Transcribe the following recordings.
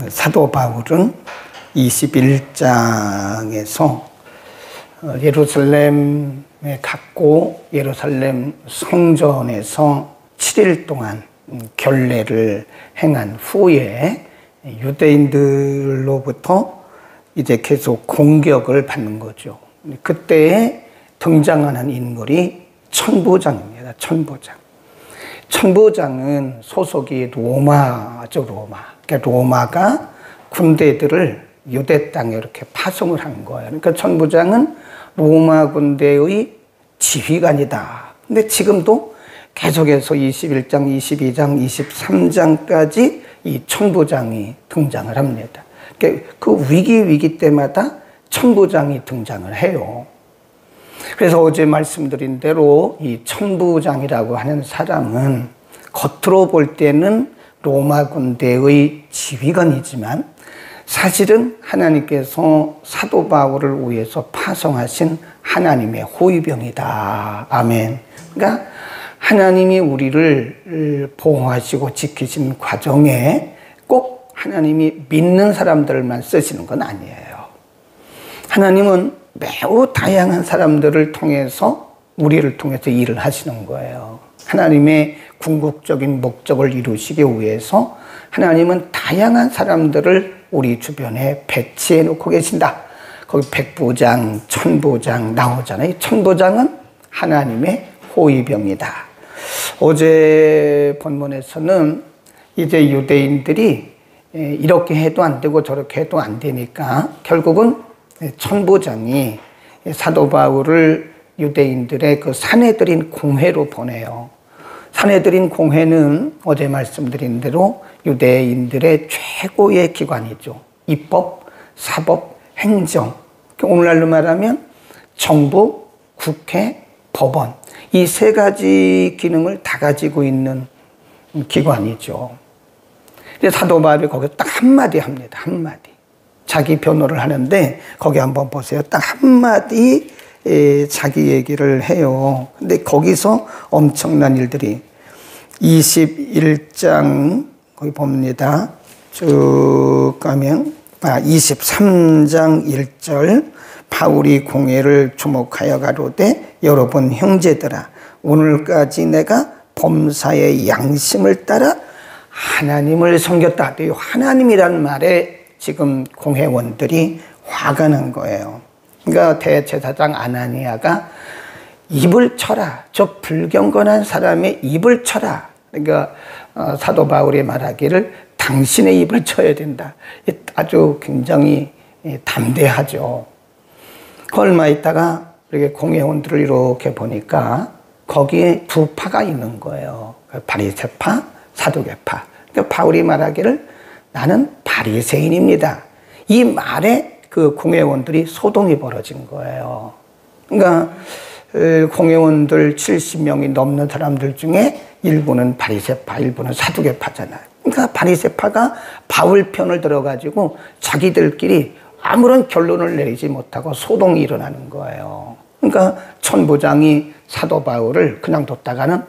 사도 바울은 21장에서 예루살렘에 갔고 예루살렘 성전에서 7일 동안 결례를 행한 후에 유대인들로부터 이제 계속 공격을 받는 거죠. 그때에 등장하는 인물이 천부장입니다. 천부장. 천부장은 소속이 로마죠, 로마. 그러니까 로마가 군대들을 유대 땅에 이렇게 파송을 한 거예요. 그러니까 천부장은 로마 군대의 지휘관이다. 근데 지금도 계속해서 21장, 22장, 23장까지 이 천부장이 등장을 합니다. 그러니까 그 위기 때마다 천부장이 등장을 해요. 그래서 어제 말씀드린 대로 이 천부장이라고 하는 사람은 겉으로 볼 때는 로마 군대의 지휘관이지만 사실은 하나님께서 사도 바울을 위해서 파송하신 하나님의 호위병이다. 아멘. 그러니까 하나님이 우리를 보호하시고 지키신 과정에 꼭 하나님이 믿는 사람들만 쓰시는 건 아니에요. 하나님은 매우 다양한 사람들을 통해서 우리를 통해서 일을 하시는 거예요. 하나님의 궁극적인 목적을 이루시기 위해서 하나님은 다양한 사람들을 우리 주변에 배치해 놓고 계신다. 거기 백부장, 천부장 나오잖아요. 천부장은 하나님의 호위병이다. 어제 본문에서는 이제 유대인들이 이렇게 해도 안 되고 저렇게 해도 안 되니까 결국은 천부장이 사도 바울을 유대인들의 그 사내들인 공회로 보내요. 사내들인 공회는 어제 말씀드린 대로 유대인들의 최고의 기관이죠. 입법, 사법, 행정. 오늘날로 말하면 정부, 국회, 법원. 이 세 가지 기능을 다 가지고 있는 기관이죠. 사도 바울이 거기서 딱 한마디 합니다. 한마디. 자기 변호를 하는데 거기 한번 보세요. 딱 한마디 자기 얘기를 해요. 근데 거기서 엄청난 일들이 21장 거기 봅니다. 쭉 가면 23장 1절 바울이 공회를 주목하여 가로되 여러분 형제들아 오늘까지 내가 범사의 양심을 따라 하나님을 섬겼다. 이 하나님이란 말에 지금 공회원들이 화가 난 거예요. 그러니까 대제사장 아나니아가 입을 쳐라. 저 불경건한 사람의 입을 쳐라. 그러니까 사도 바울이 말하기를 당신의 입을 쳐야 된다. 아주 굉장히 담대하죠. 얼마 있다가 이렇게 공회원들을 이렇게 보니까 거기에 두 파가 있는 거예요. 바리새파, 사두개파. 그러니까 바울이 말하기를 나는 바리새인입니다. 이 말에 그 공회원들이 소동이 벌어진 거예요. 그러니까 공회원들 70명이 넘는 사람들 중에 일부는 바리새파, 일부는 사두개파잖아요. 그러니까 바리새파가 바울 편을 들어가지고 자기들끼리 아무런 결론을 내리지 못하고 소동이 일어나는 거예요. 그러니까 천부장이 사도 바울을 그냥 뒀다가는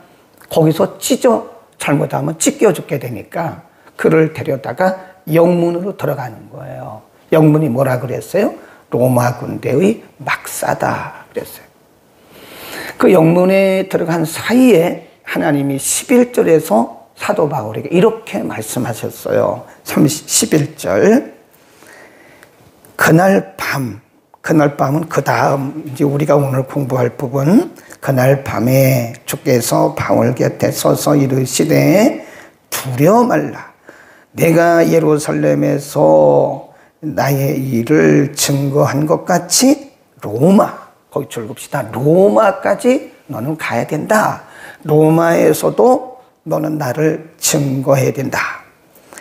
거기서 잘못하면 찢겨 죽게 되니까 그를 데려다가 영문으로 들어가는 거예요. 영문이 뭐라 그랬어요? 로마 군대의 막사다 그랬어요. 그 영문에 들어간 사이에 하나님이 11절에서 사도 바울에게 이렇게 말씀하셨어요. 11절 그날 밤은 그 다음 이제 우리가 오늘 공부할 부분 그날 밤에 주께서 바울 곁에 서서 이르시되 두려워 말라. 내가 예루살렘에서 나의 일을 증거한 것 같이 로마, 거기 줄급시다. 로마까지 너는 가야 된다. 로마에서도 너는 나를 증거해야 된다.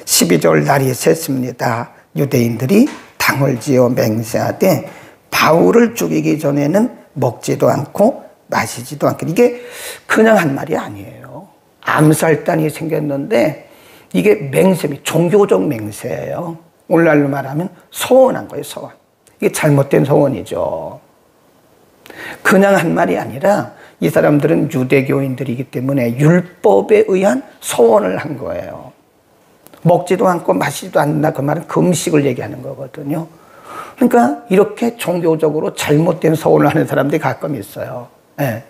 12절 날이 샜습니다. 유대인들이 당을 지어 맹세하되 바울을 죽이기 전에는 먹지도 않고 마시지도 않고. 이게 그냥 한 말이 아니에요. 암살단이 생겼는데 이게 맹세미 종교적 맹세예요. 오늘날로 말하면 서원한 거예요. 서원. 이게 잘못된 서원이죠. 그냥 한 말이 아니라 이 사람들은 유대교인들이기 때문에 율법에 의한 서원을 한 거예요. 먹지도 않고 마시지도 않는다. 그 말은 금식을 얘기하는 거거든요. 그러니까 이렇게 종교적으로 잘못된 서원을 하는 사람들이 가끔 있어요. 예.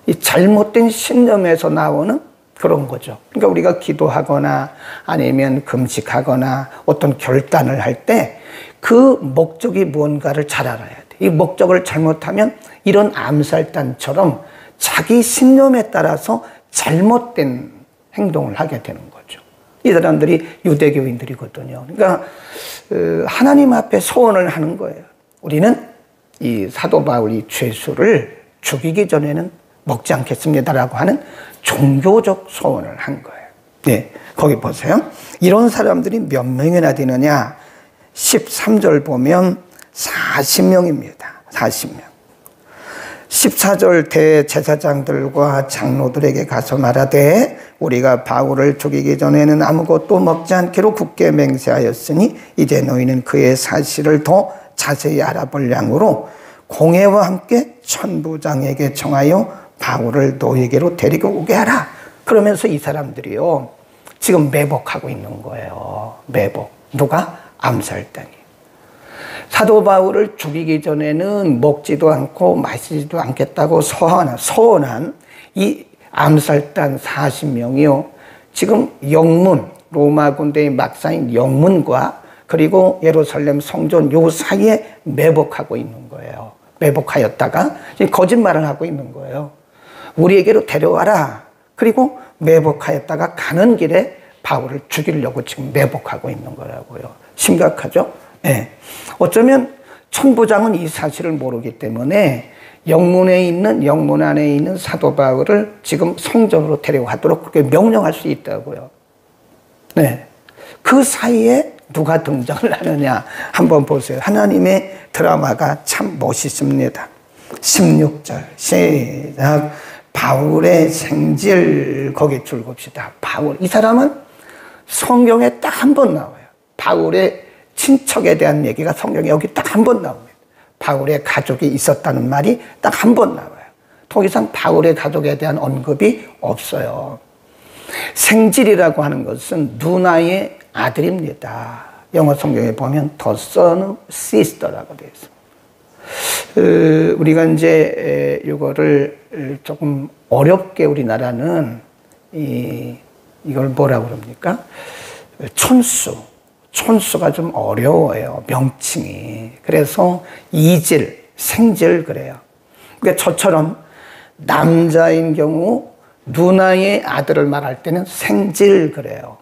이 잘못된 신념에서 나오는 그런 거죠. 그러니까 우리가 기도하거나 아니면 금식하거나 어떤 결단을 할 때 그 목적이 뭔가를 잘 알아야 돼. 이 목적을 잘못하면 이런 암살단처럼 자기 신념에 따라서 잘못된 행동을 하게 되는 거죠. 이 사람들이 유대교인들이거든요. 그러니까 하나님 앞에 소원을 하는 거예요. 우리는 이 사도 바울이 죄수를 죽이기 전에는 먹지 않겠습니다라고 하는 종교적 소원을 한 거예요. 네, 거기 보세요. 이런 사람들이 몇 명이나 되느냐? 13절 보면 40명입니다. 40명. 14절 대제사장들과 장로들에게 가서 말하되 우리가 바울을 죽이기 전에는 아무것도 먹지 않기로 굳게 맹세하였으니 이제 너희는 그의 사실을 더 자세히 알아볼 양으로 공회와 함께 천부장에게 청하여 바울을 너희에게로 데리고 오게 하라. 그러면서 이 사람들이요 지금 매복하고 있는 거예요. 매복. 누가? 암살단이. 사도 바울을 죽이기 전에는 먹지도 않고 마시지도 않겠다고 서원한 이 암살단 40명이요. 지금 영문, 로마 군대의 막사인 영문과 그리고 예루살렘 성전 요 사이에 매복하고 있는 거예요. 매복하였다가 지금 거짓말을 하고 있는 거예요. 우리에게로 데려와라. 그리고 매복하였다가 가는 길에 바울을 죽이려고 지금 매복하고 있는 거라고요. 심각하죠? 네. 어쩌면 천부장은 이 사실을 모르기 때문에 영문 안에 있는 사도 바울을 지금 성전으로 데려가도록 그렇게 명령할 수 있다고요. 네. 그 사이에 누가 등장을 하느냐 한번 보세요. 하나님의 드라마가 참 멋있습니다. 16절 시작. 바울의 생질 거기 줄 봅시다. 바울 이 사람은 성경에 딱 한 번 나와요. 바울의 친척에 대한 얘기가 성경에 여기 딱 한 번 나옵니다. 바울의 가족이 있었다는 말이 딱 한 번 나와요. 더 이상 바울의 가족에 대한 언급이 없어요. 생질이라고 하는 것은 누나의 아들입니다. 영어 성경에 보면 the son of sister라고 되어 있습니다. 우리가 이제 이거를 조금 어렵게 우리나라는 이걸 뭐라고 그럽니까? 촌수가 좀 어려워요. 명칭이. 그래서 이질, 생질 그래요. 그러니까 저처럼 남자인 경우 누나의 아들을 말할 때는 생질 그래요.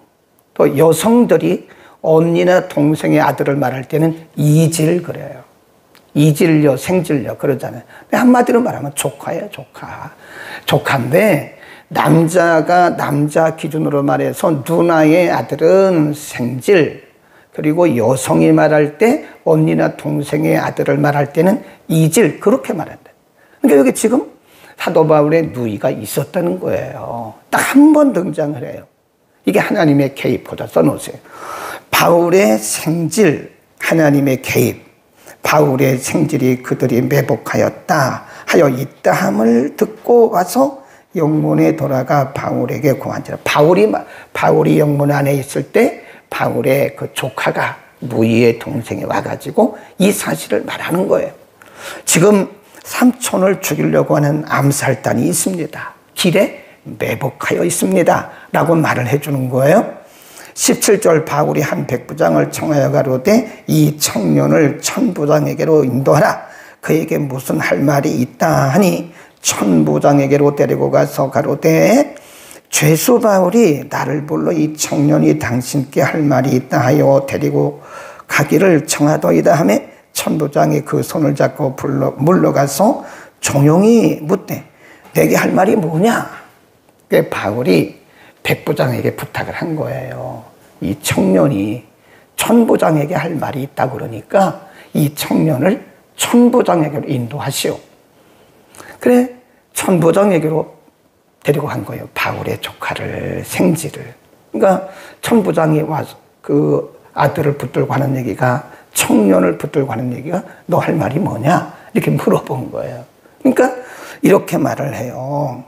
또 여성들이 언니나 동생의 아들을 말할 때는 이질 그래요. 이질녀, 생질녀 그러잖아요. 한마디로 말하면 조카예요, 조카. 조카인데 남자가 남자 기준으로 말해서 누나의 아들은 생질, 그리고 여성이 말할 때 언니나 동생의 아들을 말할 때는 이질 그렇게 말한다. 그러니까 여기 지금 사도 바울의 누이가 있었다는 거예요. 딱 한 번 등장을 해요. 이게 하나님의 개입보다 써놓으세요. 바울의 생질, 하나님의 개입. 바울의 생질이 그들이 매복하였다 하여 있다함을 듣고 와서 영문에 돌아가 바울에게 고한지라. 바울이 영문 안에 있을 때 바울의 그 조카가 누이의 동생이 와가지고 이 사실을 말하는 거예요. 지금 삼촌을 죽이려고 하는 암살단이 있습니다. 길에 매복하여 있습니다. 라고 말을 해주는 거예요. 17절 바울이 한 백부장을 청하여 가로되 이 청년을 천부장에게로 인도하라. 그에게 무슨 할 말이 있다 하니 천부장에게로 데리고 가서 가로되 죄수 바울이 나를 불러 이 청년이 당신께 할 말이 있다 하여 데리고 가기를 청하더이다 하며 천부장이 그 손을 잡고 물러가서 조용히 묻되 내게 할 말이 뭐냐? 그 바울이 백부장에게 부탁을 한 거예요. 이 청년이 천부장에게 할 말이 있다 그러니까 이 청년을 천부장에게로 인도하시오. 그래 천부장에게로 데리고 간 거예요. 바울의 조카를, 생지를. 그러니까 천부장이 와서 그 아들을 붙들고 하는 얘기가, 청년을 붙들고 하는 얘기가 너 할 말이 뭐냐? 이렇게 물어본 거예요. 그러니까 이렇게 말을 해요.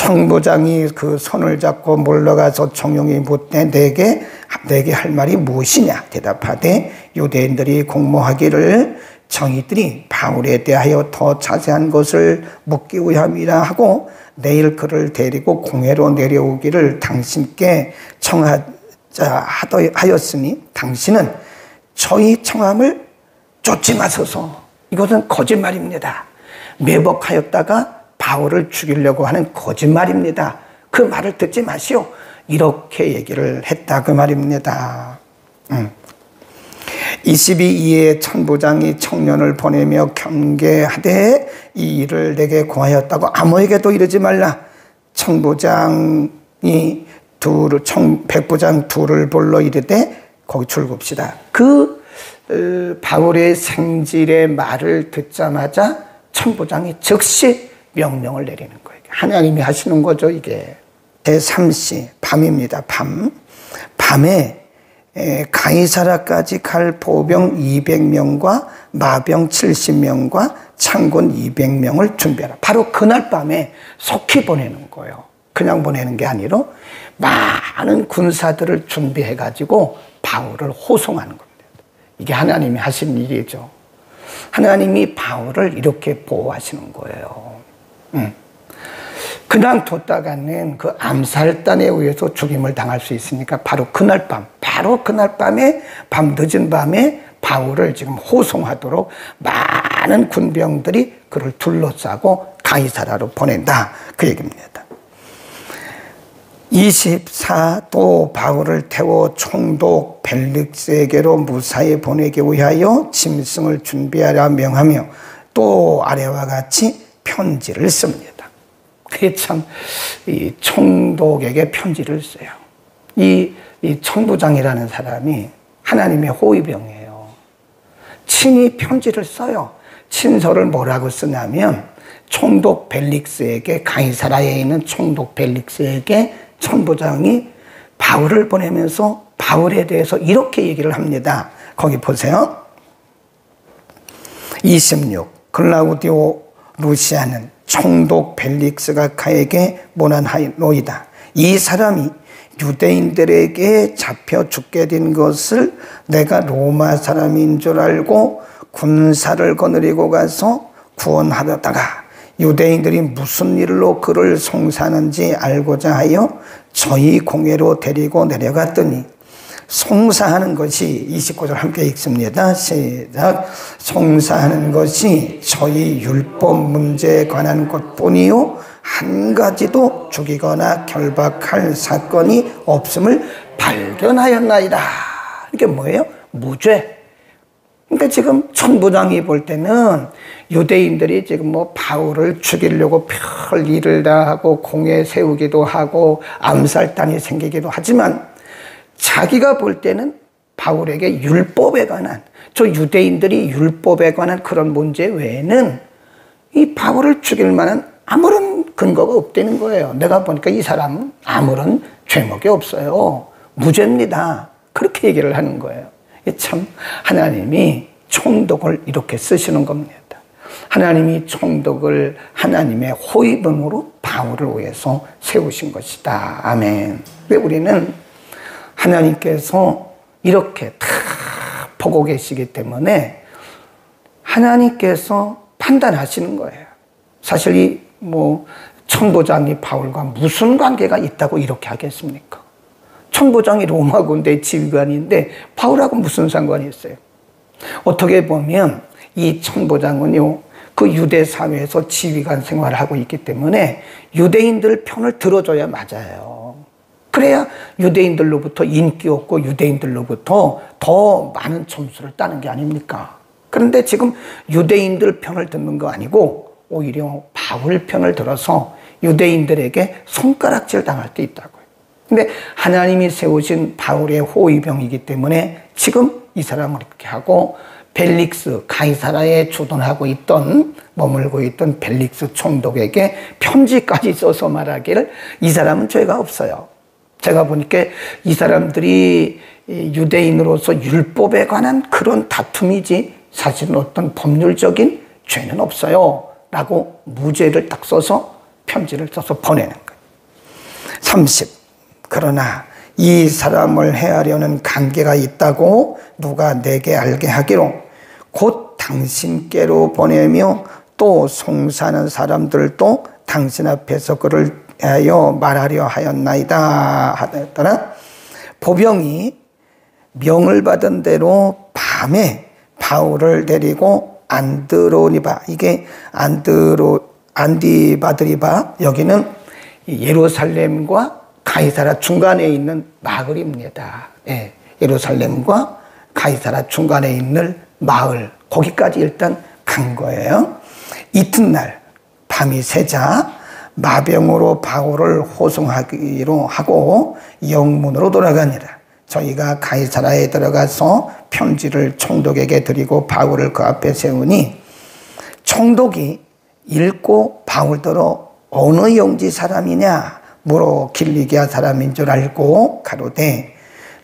청부장이 그 손을 잡고 물러가서 청룡이 묻되 내게 할 말이 무엇이냐 대답하되 유대인들이 공모하기를 정의들이 바울에 대하여 더 자세한 것을 묻기 위함이라 하고 내일 그를 데리고 공회로 내려오기를 당신께 청하자 하였으니 당신은 저희 청함을 쫓지 마소서. 이것은 거짓말입니다. 매복하였다가 바울을 죽이려고 하는 거짓말입니다. 그 말을 듣지 마시오. 이렇게 얘기를 했다 그 말입니다. 22이에 천부장이 청년을 보내며 경계하되 이 일을 내게 고하였다고 아무에게도 이르지 말라. 천부장이 백부장 둘을 불러 이르되 거기 줄급시다. 그 바울의 생질의 말을 듣자마자 천부장이 즉시 명령을 내리는 거예요. 하나님이 하시는 거죠 이게. 제3시 밤입니다. 밤에 가이사라까지 갈 보병 200명과 마병 70명과 창군 200명을 준비하라. 바로 그날 밤에 속히 보내는 거예요. 그냥 보내는 게 아니라 많은 군사들을 준비해가지고 바울을 호송하는 겁니다. 이게 하나님이 하신 일이죠. 하나님이 바울을 이렇게 보호하시는 거예요. 그냥 뒀다가는 그 암살단에 의해서 죽임을 당할 수 있으니까 바로 그날 밤에 늦은 밤에 바울을 지금 호송하도록 많은 군병들이 그를 둘러싸고 가이사라로 보낸다 그 얘기입니다. 24 또 바울을 태워 총독 벨릭스에게로 무사히 보내기 위하여 짐승을 준비하라 명하며 또 아래와 같이 편지를 씁니다. 그게 참, 이 총독에게 편지를 써요. 이 천부장이라는 사람이 하나님의 호위병이에요. 친히 편지를 써요. 친서를 뭐라고 쓰냐면, 총독 벨릭스에게, 가이사라에 있는 총독 벨릭스에게 천부장이 바울을 보내면서 바울에 대해서 이렇게 얘기를 합니다. 거기 보세요. 26. 클라우디오 루시아는 총독 벨릭스가 가에게 모난하노이다. 이 사람이 유대인들에게 잡혀 죽게 된 것을 내가 로마 사람인 줄 알고 군사를 거느리고 가서 구원하려다가 유대인들이 무슨 일로 그를 송사하는지 알고자 하여 저희 공회로 데리고 내려갔더니 송사하는 것이 29절 함께 읽습니다. 시작. 송사하는 것이 저희 율법 문제에 관한 것뿐이요 한 가지도 죽이거나 결박할 사건이 없음을 발견하였나이다. 이게 뭐예요? 무죄. 그러니까 지금 천부장이 볼 때는 유대인들이 지금 뭐 바울을 죽이려고 별 일을 다 하고 공회 세우기도 하고 암살단이 생기기도 하지만 자기가 볼 때는 바울에게 율법에 관한, 저 유대인들이 율법에 관한 그런 문제 외에는 이 바울을 죽일 만한 아무런 근거가 없다는 거예요. 내가 보니까 이 사람은 아무런 죄목이 없어요. 무죄입니다. 그렇게 얘기를 하는 거예요. 참 하나님이 총독을 이렇게 쓰시는 겁니다. 하나님이 총독을 하나님의 호위병으로 바울을 위해서 세우신 것이다. 아멘. 왜 우리는 하나님께서 이렇게 다 보고 계시기 때문에 하나님께서 판단하시는 거예요. 사실 이 천부장이 바울과 무슨 관계가 있다고 이렇게 하겠습니까? 천부장이 로마 군대 지휘관인데 바울하고 무슨 상관이 있어요? 어떻게 보면 이 천부장은요, 그 유대 사회에서 지휘관 생활을 하고 있기 때문에 유대인들 편을 들어줘야 맞아요. 그래야 유대인들로부터 인기 없고 유대인들로부터 더 많은 점수를 따는 게 아닙니까? 그런데 지금 유대인들 편을 듣는 거 아니고 오히려 바울 편을 들어서 유대인들에게 손가락질 당할 때 있다고요. 근데 하나님이 세우신 바울의 호위병이기 때문에 지금 이 사람을 이렇게 하고 벨릭스, 가이사라에 주둔하고 있던, 머물고 있던 벨릭스 총독에게 편지까지 써서 말하기를 이 사람은 죄가 없어요. 제가 보니까 이 사람들이 유대인으로서 율법에 관한 그런 다툼이지 사실은 어떤 법률적인 죄는 없어요. 라고 무죄를 딱 써서 편지를 써서 보내는 거예요. 30. 그러나 이 사람을 해하려는 관계가 있다고 누가 내게 알게 하기로 곧 당신께로 보내며 또 송사하는 사람들도 당신 앞에서 그를 하여 말하려 하였나이다 하더라. 보병이 명을 받은 대로 밤에 바울을 데리고 안드로니바, 이게 안디바드리바, 여기는 예루살렘과 가이사라 중간에 있는 마을입니다. 예, 예루살렘과 가이사라 중간에 있는 마을, 거기까지 일단 간 거예요. 이튿날 밤이 새자 마병으로 바울을 호송하기로 하고 영문으로 돌아가니라. 저희가 가이사라에 들어가서 편지를 총독에게 드리고 바울을 그 앞에 세우니 총독이 읽고 바울더러 어느 영지 사람이냐 물어 길리기아 사람인 줄 알고 가로되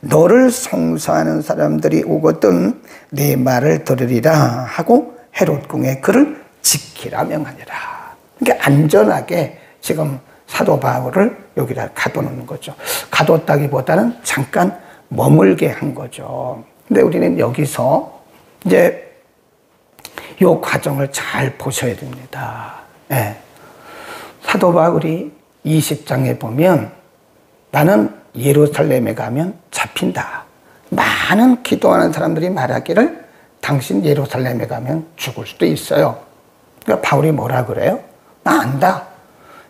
너를 송사하는 사람들이 오거든 네 말을 들으리라 하고 헤롯궁에 그를 지키라 명하니라. 그러니까 안전하게 지금 사도 바울을 여기다 가둬놓는 거죠. 가뒀다기보다는 잠깐 머물게 한 거죠. 근데 우리는 여기서 이제 이 과정을 잘 보셔야 됩니다. 네. 사도 바울이 20장에 보면 나는 예루살렘에 가면 잡힌다. 많은 기도하는 사람들이 말하기를 당신 예루살렘에 가면 죽을 수도 있어요. 그러니까 바울이 뭐라 그래요? 나 안다.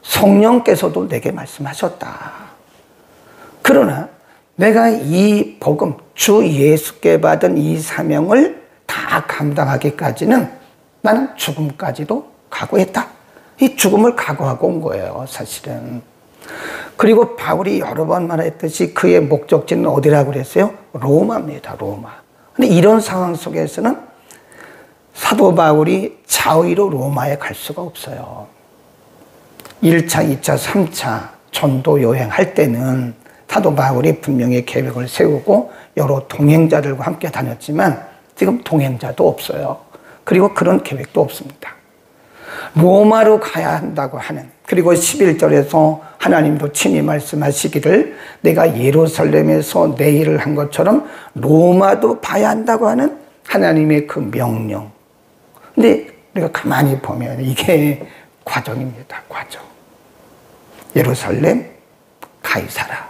성령께서도 내게 말씀하셨다. 그러나 내가 이 복음, 주 예수께 받은 이 사명을 다 감당하기까지는 나는 죽음까지도 각오했다. 이 죽음을 각오하고 온 거예요, 사실은. 그리고 바울이 여러 번 말했듯이 그의 목적지는 어디라고 그랬어요? 로마입니다, 로마. 근데 이런 상황 속에서는 사도 바울이 자의로 로마에 갈 수가 없어요. 1차, 2차, 3차 전도 여행할 때는 사도 바울이 분명히 계획을 세우고 여러 동행자들과 함께 다녔지만 지금 동행자도 없어요. 그리고 그런 계획도 없습니다. 로마로 가야 한다고 하는, 그리고 11절에서 하나님도 친히 말씀하시기를 내가 예루살렘에서 내 일을 한 것처럼 로마도 봐야 한다고 하는 하나님의 그 명령. 근데 우리가 가만히 보면 이게 과정입니다. 과정. 예루살렘, 가이사라.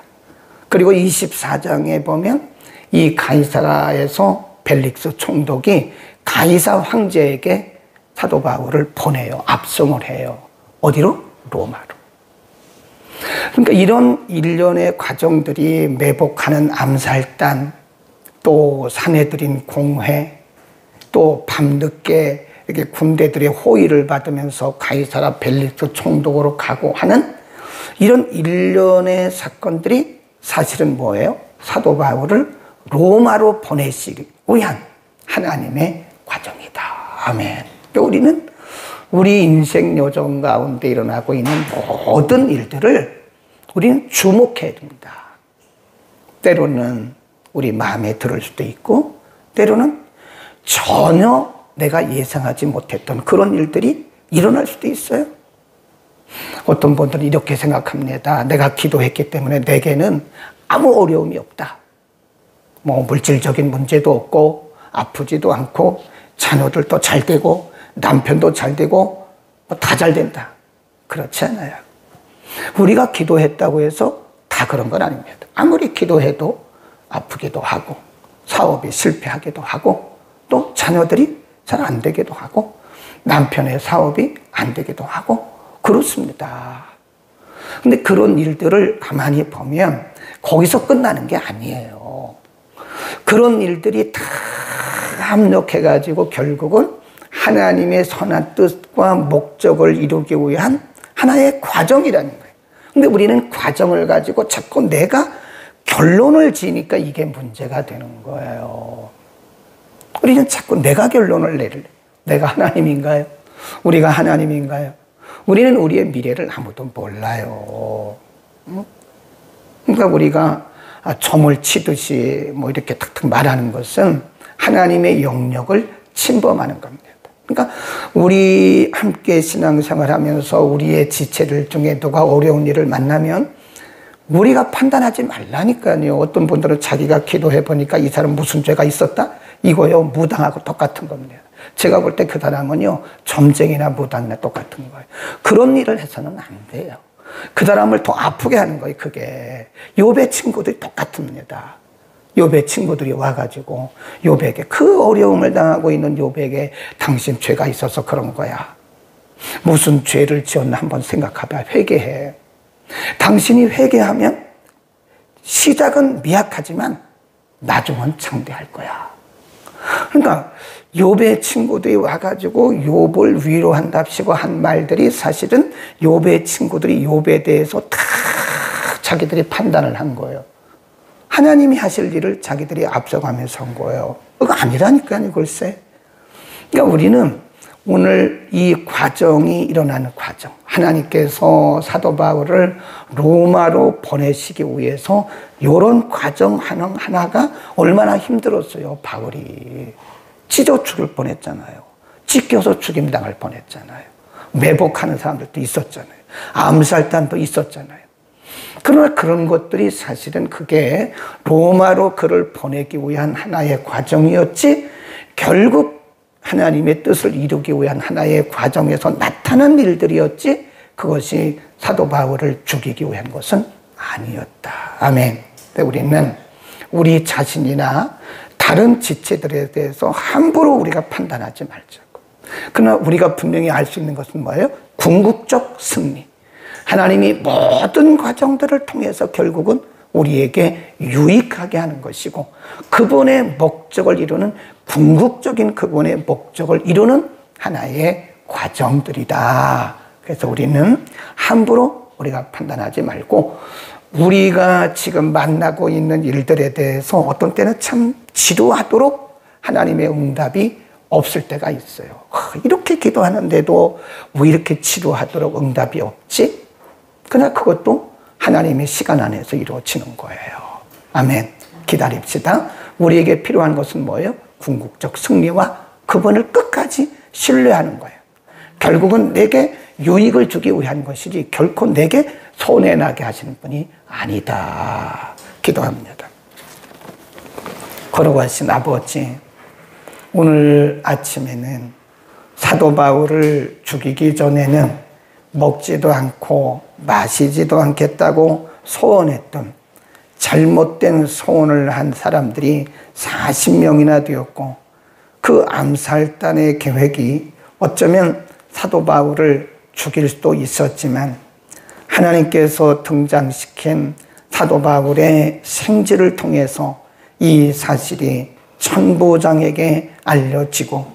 그리고 24장에 보면 이 가이사라에서 벨릭스 총독이 가이사 황제에게 사도 바울을 보내요. 압송을 해요. 어디로? 로마로. 그러니까 이런 일련의 과정들이 매복하는 암살단, 또 사내들인 공회, 또 밤늦게 이렇게 군대들의 호의를 받으면서 가이사라 벨릭스 총독으로 가고 하는 이런 일련의 사건들이 사실은 뭐예요? 사도 바울을 로마로 보내시기 위한 하나님의 과정이다. 아멘. 우리는 우리 인생 여정 가운데 일어나고 있는 모든 일들을 우리는 주목해야 됩니다. 때로는 우리 마음에 들을 수도 있고, 때로는 전혀 내가 예상하지 못했던 그런 일들이 일어날 수도 있어요. 어떤 분들은 이렇게 생각합니다. 내가 기도했기 때문에 내게는 아무 어려움이 없다. 뭐 물질적인 문제도 없고 아프지도 않고 자녀들도 잘 되고 남편도 잘 되고 다 잘 된다. 그렇지 않아요. 우리가 기도했다고 해서 다 그런 건 아닙니다. 아무리 기도해도 아프기도 하고 사업이 실패하기도 하고 또 자녀들이 잘 안 되기도 하고 남편의 사업이 안 되기도 하고 그렇습니다. 근데 그런 일들을 가만히 보면 거기서 끝나는 게 아니에요. 그런 일들이 다 합력해가지고 결국은 하나님의 선한 뜻과 목적을 이루기 위한 하나의 과정이라는 거예요. 근데 우리는 과정을 가지고 자꾸 내가 결론을 지니까 이게 문제가 되는 거예요. 우리는 자꾸 내가 결론을 내릴래. 내가 하나님인가요? 우리가 하나님인가요? 우리는 우리의 미래를 아무도 몰라요. 그러니까 우리가 점을 치듯이 뭐 이렇게 탁탁 말하는 것은 하나님의 영역을 침범하는 겁니다. 그러니까 우리 함께 신앙생활하면서 우리의 지체들 중에 누가 어려운 일을 만나면 우리가 판단하지 말라니까요. 어떤 분들은 자기가 기도해 보니까 이 사람 무슨 죄가 있었다? 이거요, 무당하고 똑같은 겁니다. 제가 볼 때 그 사람은요, 점쟁이나 무당이나 똑같은 거예요. 그런 일을 해서는 안 돼요. 그 사람을 더 아프게 하는 거예요, 그게. 욥의 친구들이 똑같습니다. 욥의 친구들이 와가지고 욥에게, 그 어려움을 당하고 있는 욥에게 당신 죄가 있어서 그런 거야. 무슨 죄를 지었나 한번 생각해봐. 회개해. 당신이 회개하면 시작은 미약하지만 나중은 창대할 거야. 그러니까 욥의 친구들이 와가지고 욥을 위로한답시고 한 말들이 사실은 욥의 친구들이 욥에 대해서 다 자기들이 판단을 한 거예요. 하나님이 하실 일을 자기들이 앞서가면서 한 거예요. 그거 아니라니까요, 글쎄. 그러니까 우리는 오늘 이 과정이 일어나는 과정, 하나님께서 사도 바울을 로마로 보내시기 위해서 이런 과정 하나가 얼마나 힘들었어요. 바울이 찢어 죽을 뻔했잖아요. 찢겨서 죽임당할 뻔했잖아요. 매복하는 사람들도 있었잖아요. 암살단도 있었잖아요. 그러나 그런 것들이 사실은 그게 로마로 그를 보내기 위한 하나의 과정이었지, 결국 하나님의 뜻을 이루기 위한 하나의 과정에서 나타난 일들이었지, 그것이 사도 바울을 죽이기 위한 것은 아니었다. 아멘. 우리는 우리 자신이나 다른 지체들에 대해서 함부로 우리가 판단하지 말자고. 그러나 우리가 분명히 알 수 있는 것은 뭐예요? 궁극적 승리. 하나님이 모든 과정들을 통해서 결국은 우리에게 유익하게 하는 것이고, 그분의 목적을 이루는, 궁극적인 그분의 목적을 이루는 하나의 과정들이다. 그래서 우리는 함부로 우리가 판단하지 말고, 우리가 지금 만나고 있는 일들에 대해서 어떤 때는 참 지루하도록 하나님의 응답이 없을 때가 있어요. 이렇게 기도하는데도 왜 이렇게 지루하도록 응답이 없지? 그러나 그것도 하나님의 시간 안에서 이루어지는 거예요. 아멘. 기다립시다. 우리에게 필요한 것은 뭐예요? 궁극적 승리와 그분을 끝까지 신뢰하는 거예요. 결국은 내게 유익을 주기 위한 것이지 결코 내게 손해나게 하시는 분이 아니다. 기도합니다. 거룩하신 아버지, 오늘 아침에는 사도 바울을 죽이기 전에는 먹지도 않고 마시지도 않겠다고 소원했던, 잘못된 소원을 한 사람들이 40명이나 되었고, 그 암살단의 계획이 어쩌면 사도 바울을 죽일 수도 있었지만 하나님께서 등장시킨 사도 바울의 생지를 통해서 이 사실이 천부장에게 알려지고,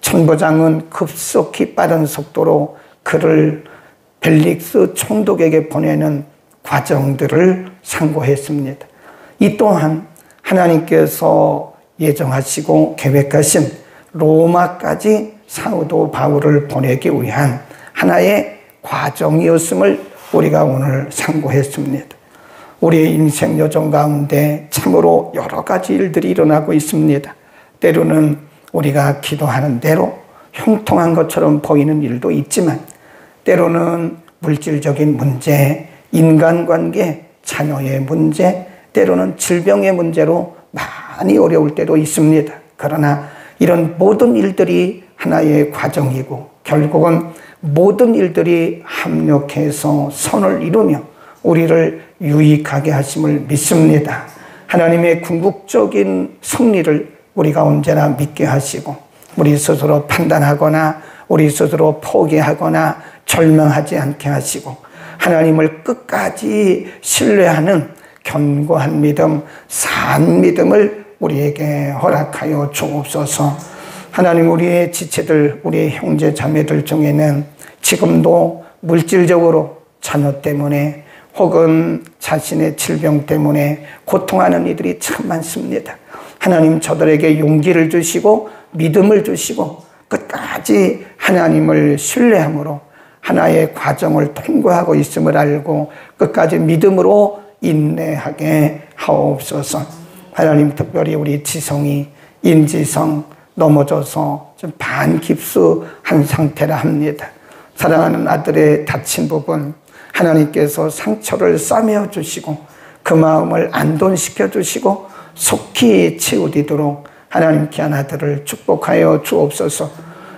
천부장은 급속히 빠른 속도로 그를 벨릭스 총독에게 보내는 과정들을 상고했습니다. 이 또한 하나님께서 예정하시고 계획하신 로마까지 사도 바울을 보내기 위한 하나의 과정이었음을 우리가 오늘 상고했습니다. 우리의 인생 여정 가운데 참으로 여러 가지 일들이 일어나고 있습니다. 때로는 우리가 기도하는 대로 형통한 것처럼 보이는 일도 있지만, 때로는 물질적인 문제, 인간관계, 자녀의 문제, 때로는 질병의 문제로 많이 어려울 때도 있습니다. 그러나 이런 모든 일들이 하나의 과정이고, 결국은 모든 일들이 합력해서 선을 이루며 우리를 유익하게 하심을 믿습니다. 하나님의 궁극적인 승리를 우리가 언제나 믿게 하시고, 우리 스스로 판단하거나 우리 스스로 포기하거나 절망하지 않게 하시고, 하나님을 끝까지 신뢰하는 견고한 믿음, 산 믿음을 우리에게 허락하여 주옵소서. 하나님, 우리의 지체들, 우리의 형제 자매들 중에는 지금도 물질적으로 자녀 때문에 혹은 자신의 질병 때문에 고통하는 이들이 참 많습니다. 하나님, 저들에게 용기를 주시고 믿음을 주시고 끝까지 하나님을 신뢰함으로 하나의 과정을 통과하고 있음을 알고 끝까지 믿음으로 인내하게 하옵소서. 하나님, 특별히 우리 지성이, 인지성 넘어져서 좀 반깁스한 상태라 합니다. 사랑하는 아들의 다친 부분, 하나님께서 상처를 싸매어 주시고 그 마음을 안돈시켜 주시고 속히 치우리도록 하나님 귀한 아들을 축복하여 주옵소서.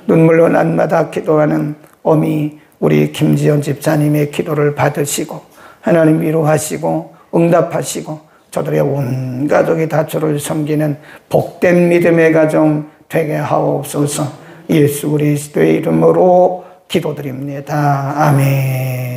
눈물로 날마다 기도하는 어미 우리 김지연 집사님의 기도를 받으시고 하나님 위로하시고 응답하시고 저들의 온 가족이 다 주를 섬기는 복된 믿음의 가정 되게 하옵소서. 예수 그리스도의 이름으로 기도드립니다. 아멘.